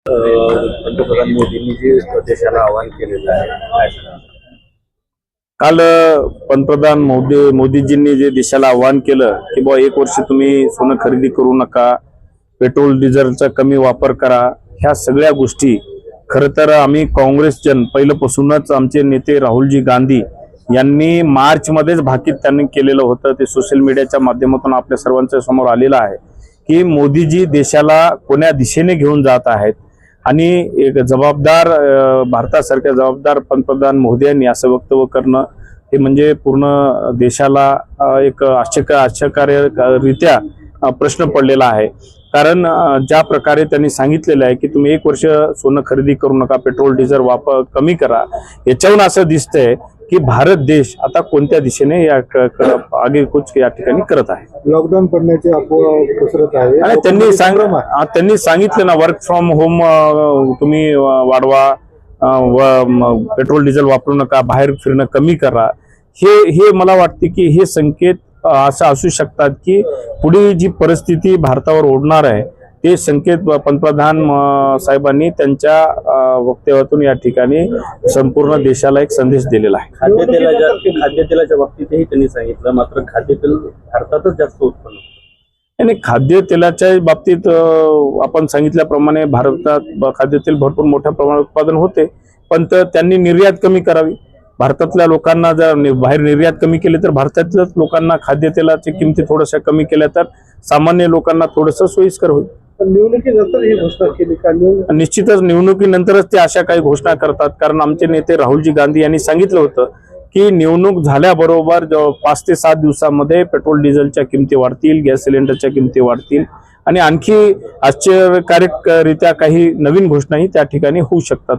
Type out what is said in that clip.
पंतप्रधान मोदींनी जे देशाला आवाहन केलेलं आहे काय सांगाल? काल पंतप्रधान मोदीजींनी जे देशाला आवाहन केलं की बुवा 1 वर्ष तुम्ही सोनं खरेदी करू नका, पेट्रोल डिझेलचा कमी वापर करा, ह्या सगळ्या गोष्टी खरं तर आम्ही काँग्रेसजन पहिल्यापासूनच आमचे नेते राहुलजी गांधी यांनी मार्चमध्येच भाकीत त्यांनी केलेलं होतं. ते सोशल मीडियाच्या माध्यमातून आपल्या सर्वांच्या समोर आलेलं आहे की मोदीजी देशाला कोण्या दिशेने घेऊन जात आहेत आणि एक जबाबदार भारतासारख्या जबाबदार पंतप्रधान मोदयांनी असं वक्तव्य करणं हे म्हणजे पूर्ण देशाला एक आश्चर्यकारकरित्या प्रश्न पडलेला आहे. कारण ज्या प्रकारे त्यांनी सांगितलेलं आहे की तुम्ही 1 वर्ष सोनं खरेदी करू नका, पेट्रोल डिझेल वापर कमी करा, याच्यावरून असं दिसतंय की भारत देश आता कोणत्या दिशेने या आगेकूच या ठिकाणी करत आहे. लॉकडाऊन पडण्याचे अफवा पसरत आहे आणि त्यांनी सांगितलं ना, वर्क फ्रॉम होम तुम्ही वाढवा, पेट्रोल डिझेल वापरू नका, बाहेर फिरणं कमी करा. हे मला वाटते की हे संकेत असं असू शकतात की पुढे जी परिस्थिती भारतावर ओढणार आहे ते संकेत पंतप्रधान साहेबांनी त्यांच्या वक्तव्यातून या ठिकाणी संपूर्ण देशाला एक संदेश दिलेला आहे. खाद्यतेलाच्या बाबतीतही त्यांनी सांगितलं, मात्र खाद्यतेल भारतातच जास्त उत्पन्न. आणि खाद्यतेलाच्या बाबतीत आपण सांगितल्याप्रमाणे भारतात खाद्यतेल भरपूर मोठ्या प्रमाणात उत्पादन होते, पण त्यांनी निर्यात कमी करावी. भारतातल्या लोकांना जर बाहेर निर्यात कमी केली तर भारतातल्याच लोकांना खाद्यतेलाची किमती थोड्याशा कमी केल्या तर सामान्य लोकांना थोडंसं सोयीस्कर होईल. निवडणुकीनंतर ही घोषणा केली का? निश्चितच निवडणुकीनंतरच ते अशा काही घोषणा करतात. कारण आमचे नेते राहुलजी गांधी यांनी सांगितलं होतं की निवडणूक झाल्याबरोबर 5 ते 7 दिवसामध्ये पेट्रोल डिझेलच्या किमती वाढतील, गॅस सिलेंडरच्या किमती वाढतील आणि आणखी आश्चर्यकारकरित्या काही नवीन घोषणाही त्या ठिकाणी होऊ शकतात.